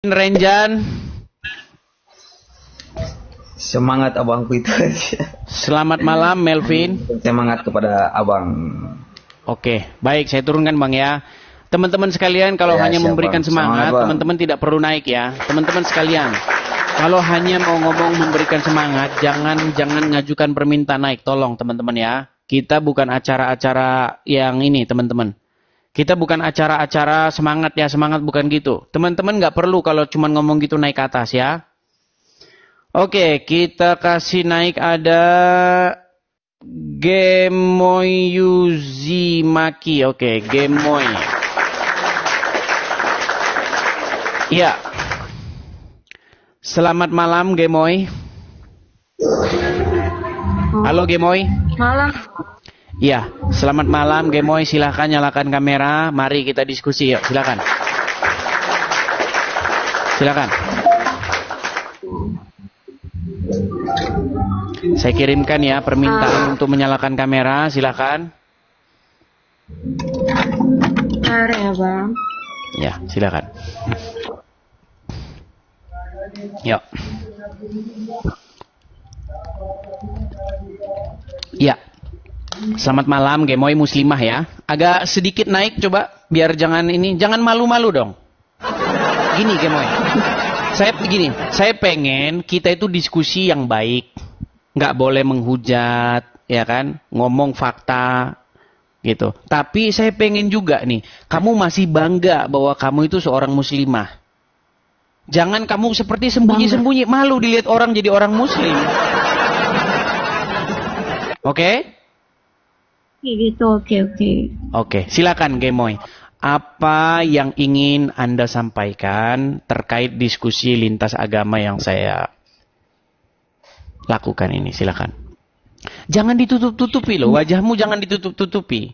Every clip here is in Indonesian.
Renjan. Semangat abangku itu aja. Selamat malam Melvin. Semangat kepada abang. Oke, baik, saya turunkan bang ya. Teman-teman sekalian, kalau hanya memberikan semangat, teman-teman tidak perlu naik ya. Teman-teman sekalian, kalau hanya mau ngomong memberikan semangat, jangan ngajukan permintaan naik, tolong teman-teman ya. Kita bukan acara-acara yang ini teman-teman. Kita bukan acara-acara semangat ya, semangat bukan gitu. Teman-teman nggak perlu kalau cuma ngomong gitu naik ke atas ya. Oke, kita kasih naik ada Gemoy Yuzimaki. Oke, Gemoy. Ya. Selamat malam Gemoy. Halo Gemoy. Malam. Ya, selamat malam Gemoy, silahkan nyalakan kamera, mari kita diskusi yuk, silakan. Silakan. Saya kirimkan ya permintaan untuk menyalakan kamera, silakan. Mari ya bang. Ya, silakan. Yuk. Ya. Selamat malam Gemoy Muslimah ya. Agak sedikit naik coba biar jangan malu-malu dong. Gini Gemoy. Saya pengen kita itu diskusi yang baik. Nggak boleh menghujat, ya kan? Ngomong fakta gitu. Tapi saya pengen juga nih, kamu masih bangga bahwa kamu itu seorang muslimah. Jangan kamu seperti sembunyi-sembunyi, malu dilihat orang jadi orang muslim. Oke? Gitu, oke. Oke, silakan Gemoy. Apa yang ingin Anda sampaikan terkait diskusi lintas agama yang saya lakukan ini? Silakan. Jangan ditutup-tutupi loh, wajahmu jangan ditutup-tutupi.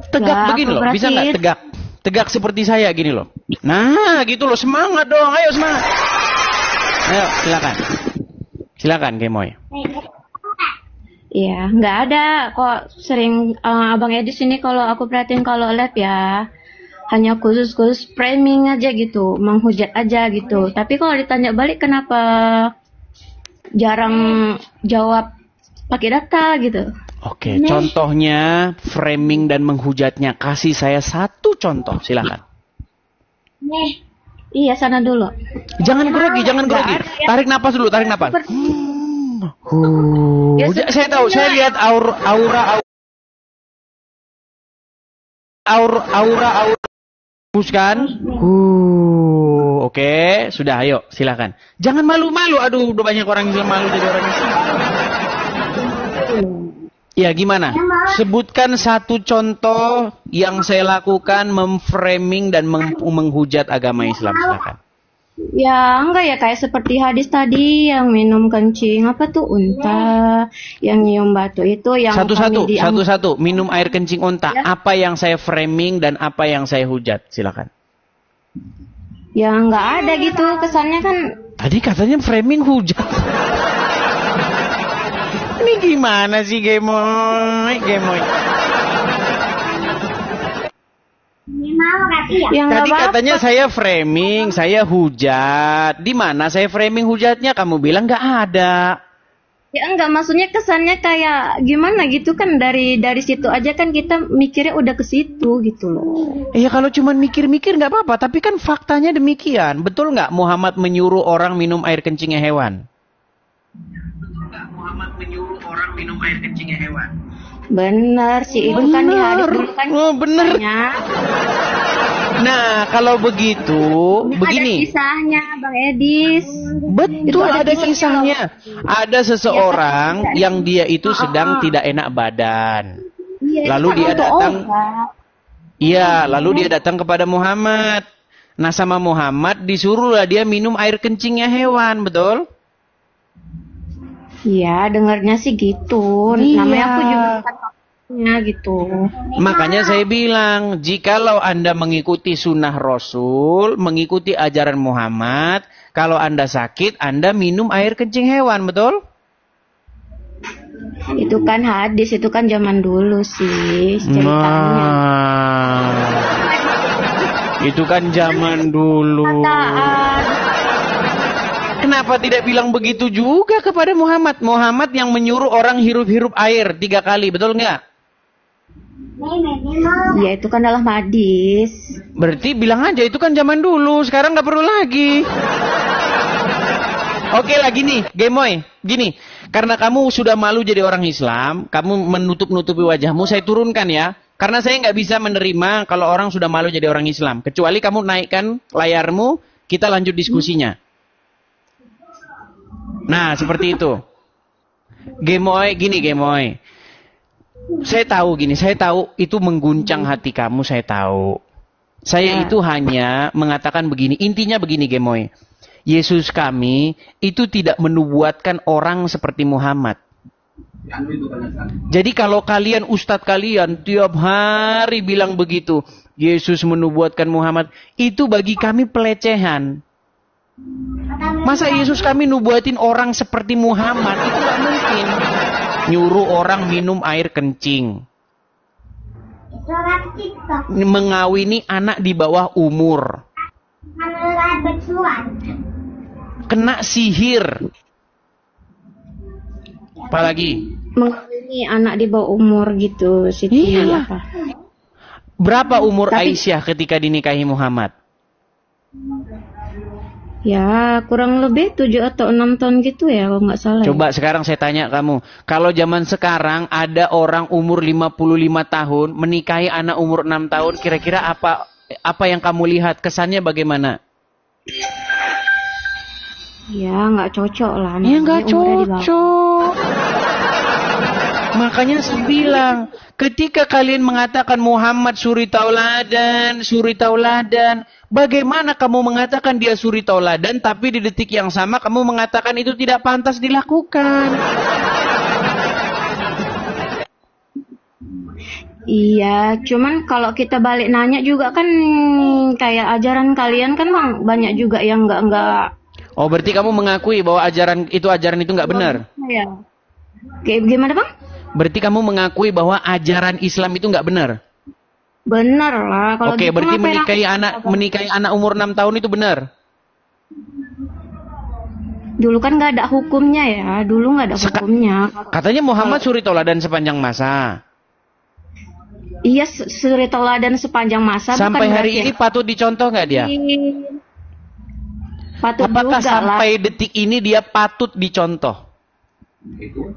Tegak begini loh, bisa nggak tegak? Tegak seperti saya gini loh. Nah, gitu loh, semangat dong, ayo semangat. Ayo, silakan. Silakan Gemoy. Iya, nggak ada kok sering Abang Edis ini kalau aku perhatiin kalau live ya hanya khusus framing aja gitu, menghujat aja gitu. Tapi kalau ditanya balik kenapa jarang jawab pakai data gitu. Oke, contohnya framing dan menghujatnya. Kasih saya satu contoh, silakan. Iya, sana dulu. Jangan grogi. Tarik napas dulu, tarik napas. Saya tahu, saya lihat aura kan? Oke, sudah, ayo, silakan. Jangan malu-malu. Aduh, udah banyak orang yang malu jadi orang Islam. Ya, gimana? Sebutkan satu contoh yang saya lakukan memframing dan menghujat agama Islam, silakan. Ya enggak ya, kayak seperti hadis tadi yang minum kencing apa tuh unta, yang nyium batu itu yang satu-satu minum air kencing unta ya? Apa yang saya framing dan apa yang saya hujat, silakan. Ya enggak ada gitu, kesannya kan tadi katanya framing hujat. Ini gimana sih Gemoy? Tadi katanya saya framing, saya hujat. Di mana saya framing hujatnya? Kamu bilang nggak ada. Ya enggak, maksudnya kesannya kayak gimana gitu kan, dari situ aja kan kita mikirnya udah ke situ gitu loh. Iya, kalau cuma mikir-mikir nggak apa-apa, tapi kan faktanya demikian. Betul nggak Muhammad menyuruh orang minum air kencingnya hewan? Betul nggak Muhammad menyuruh orang minum air kencingnya hewan? Benar sih, itu kan di hadis dulu kan. Oh, benar. Nah, kalau begitu, begini. Ada kisahnya, Bang Edis. Betul, ada kisahnya. Ada seseorang yang dia itu sedang tidak enak badan. Lalu dia datang. Iya, lalu dia datang kepada Muhammad. Nah, sama Muhammad disuruhlah dia minum air kencingnya hewan, betul? Iya, dengarnya sih gitu. Iya. Namanya aku juga gitu. Makanya saya bilang, jikalau Anda mengikuti sunnah Rasul, mengikuti ajaran Muhammad, kalau Anda sakit, Anda minum air kencing hewan, betul? Itu kan hadis, itu kan zaman dulu sih ceritanya. Itu kan zaman dulu. Kenapa tidak bilang begitu juga kepada Muhammad? Muhammad yang menyuruh orang hirup-hirup air 3 kali, betul nggak? Ya itu kan dalam hadis. Berarti bilang aja itu kan zaman dulu, sekarang nggak perlu lagi. Oke lah gini, Gemoy, gini. Karena kamu sudah malu jadi orang Islam, kamu menutup-nutupi wajahmu, saya turunkan ya. Karena saya nggak bisa menerima kalau orang sudah malu jadi orang Islam. Kecuali kamu naikkan layarmu, kita lanjut diskusinya. Nah, seperti itu. Gemoy, gini Gemoy. Saya tahu itu mengguncang hati kamu, saya tahu. Saya itu hanya mengatakan begini, intinya begini Gemoy. Yesus kami itu tidak menubuatkan orang seperti Muhammad. Jadi kalau kalian, ustadz kalian, tiap hari bilang begitu, Yesus menubuatkan Muhammad, itu bagi kami pelecehan. Masa Yesus kami nubuatin orang seperti Muhammad? Itu gak mungkin. Nyuruh orang minum air kencing. Mengawini anak di bawah umur. Kena sihir. Apalagi? Mengawini anak di bawah umur gitu. Siti apa? Berapa umur Aisyah ketika dinikahi Muhammad? Ya kurang lebih 7 atau 6 tahun gitu ya kalau nggak salah. Coba sekarang saya tanya kamu, kalau zaman sekarang ada orang umur 55 tahun menikahi anak umur 6 tahun, kira-kira apa yang kamu lihat? Kesannya bagaimana? Ya nggak cocok lah. Ya nggak cocok. Makanya saya bilang, ketika kalian mengatakan Muhammad suri tauladan, bagaimana kamu mengatakan dia suri tauladan, tapi di detik yang sama kamu mengatakan itu tidak pantas dilakukan? Iya, cuman kalau kita balik nanya juga kan kayak ajaran kalian kan bang, banyak juga yang nggak. Oh, berarti kamu mengakui bahwa ajaran itu nggak benar? Ya. Gimana bang? Berarti kamu mengakui bahwa ajaran Islam itu nggak benar? Benar lah. Kalau oke, berarti menikahi anak umur 6 tahun itu benar? Dulu kan nggak ada hukumnya ya. Dulu nggak ada hukumnya. Katanya Muhammad suri tauladan sepanjang masa. Iya, suri tauladan sepanjang masa. Sampai hari ini patut dicontoh nggak dia? Patut. Apakah juga sampai lah. detik ini dia patut dicontoh?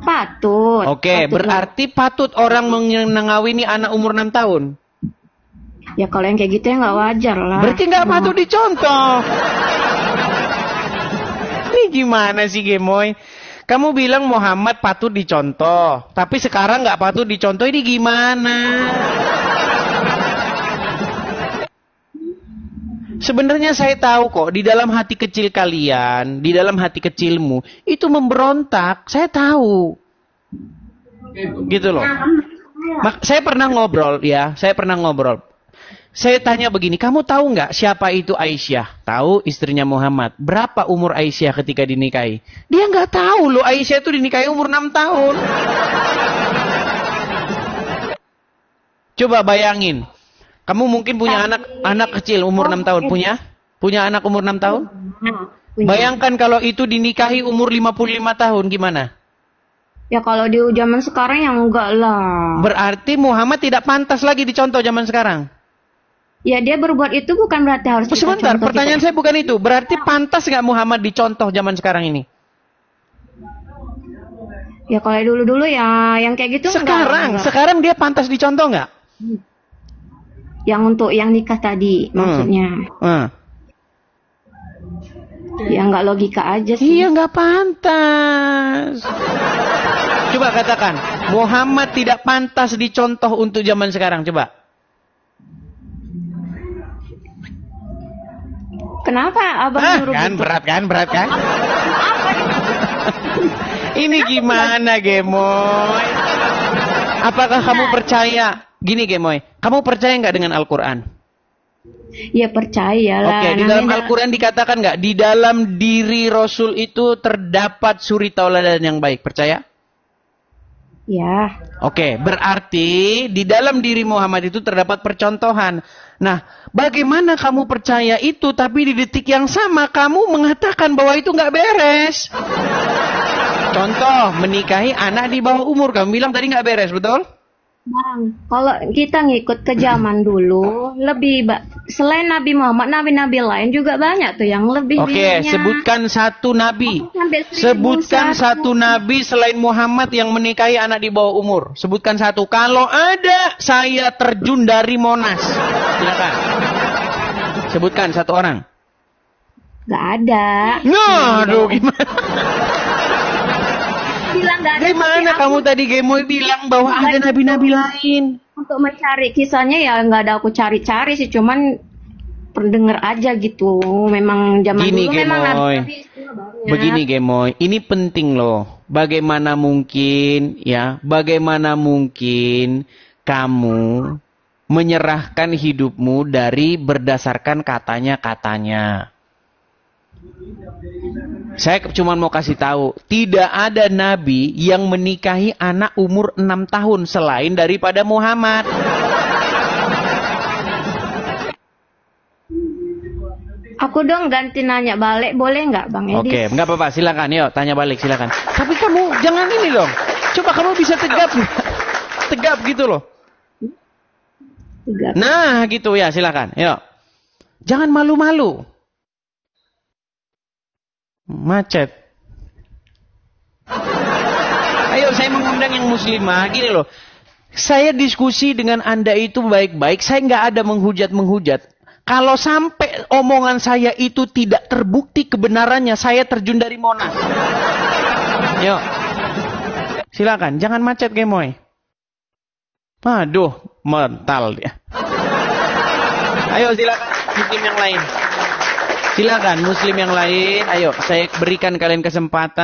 Patut. Oke, berarti patut orang mengawini anak umur 6 tahun? Ya kalau yang kayak gitu ya nggak wajar lah. Berarti nggak patut dicontoh. Ini gimana sih Gemoy? Kamu bilang Muhammad patut dicontoh, tapi sekarang nggak patut dicontoh, ini gimana? Sebenarnya saya tahu kok, di dalam hati kecil kalian, di dalam hati kecilmu, itu memberontak, saya tahu. Gitu loh. Saya pernah ngobrol. Saya tanya begini, kamu tahu nggak siapa itu Aisyah? Tahu, istrinya Muhammad. Berapa umur Aisyah ketika dinikahi? Dia nggak tahu loh, Aisyah itu dinikahi umur 6 tahun. Coba bayangin. Kamu mungkin punya anak kecil umur 6 tahun. Punya anak umur 6 tahun? Bayangkan kalau itu dinikahi umur 55 tahun, gimana? Ya kalau di zaman sekarang ya enggak lah. Berarti Muhammad tidak pantas lagi dicontoh zaman sekarang. Ya dia berbuat itu bukan berarti harus dicontoh. Sebentar, pertanyaan saya bukan itu. Berarti pantas nggak Muhammad dicontoh zaman sekarang ini? Ya kalau dulu-dulu ya yang kayak gitu Sekarang dia pantas dicontoh nggak? Yang untuk yang nikah tadi maksudnya. Ya nggak logika aja sih. Iya nggak pantas. Coba katakan, Muhammad tidak pantas dicontoh untuk zaman sekarang. Coba. Kenapa abang nyuruh kan gitu? Berat kan? Ini gimana Gemoy? Apakah kamu percaya? Gini Gemoy, kamu percaya nggak dengan Al-Quran? Ya percaya lah. Oke, di dalam Al-Quran dikatakan nggak? Di dalam diri Rasul itu terdapat suri tauladan yang baik. Percaya? Ya. Oke, berarti di dalam diri Muhammad itu terdapat percontohan. Nah, bagaimana kamu percaya itu, tapi di detik yang sama kamu mengatakan bahwa itu nggak beres? Contoh, menikahi anak di bawah umur. Kamu bilang tadi nggak beres, betul? Bang, kalau kita ngikut ke zaman dulu, selain Nabi Muhammad, nabi-nabi lain juga banyak tuh yang lebih. Oke, sebutkan satu nabi. Sebutkan satu nabi selain Muhammad yang menikahi anak di bawah umur. Sebutkan satu. Kalau ada, saya terjun dari Monas. Silakan. Sebutkan satu orang. Gak ada. Nah, aduh gimana? Bilang gak ada. Gimana kamu tadi Gemoy bilang bahwa ada nabi-nabi lain? Untuk mencari kisahnya ya nggak ada aku cari-cari sih, cuman pendengar aja gitu. Memang zaman Gini, dulu memang Gemoy. nabi banyak. Begini Gemoy, ini penting loh. Bagaimana mungkin kamu menyerahkan hidupmu dari berdasarkan katanya-katanya. Saya cuma mau kasih tahu, tidak ada nabi yang menikahi anak umur 6 tahun selain daripada Muhammad. Aku dong ganti nanya balik, boleh nggak Bang Edi? Oke, nggak apa-apa, silakan. Yuk, tanya balik, silakan. Tapi kamu jangan ini dong. Coba kamu bisa tegap, tegap gitu loh. Tiga. Nah, gitu ya, silakan. Yuk, jangan malu-malu. Macet. Ayo, saya mengundang yang muslimah. Gini loh, saya diskusi dengan Anda itu baik-baik. Saya nggak ada menghujat-menghujat. Kalau sampai omongan saya itu tidak terbukti kebenarannya, saya terjun dari Monas. Yuk, silakan. Jangan macet, Gemoy. Aduh, mental dia. Ayo, silakan muslim yang lain. Silakan muslim yang lain. Ayo, saya berikan kalian kesempatan.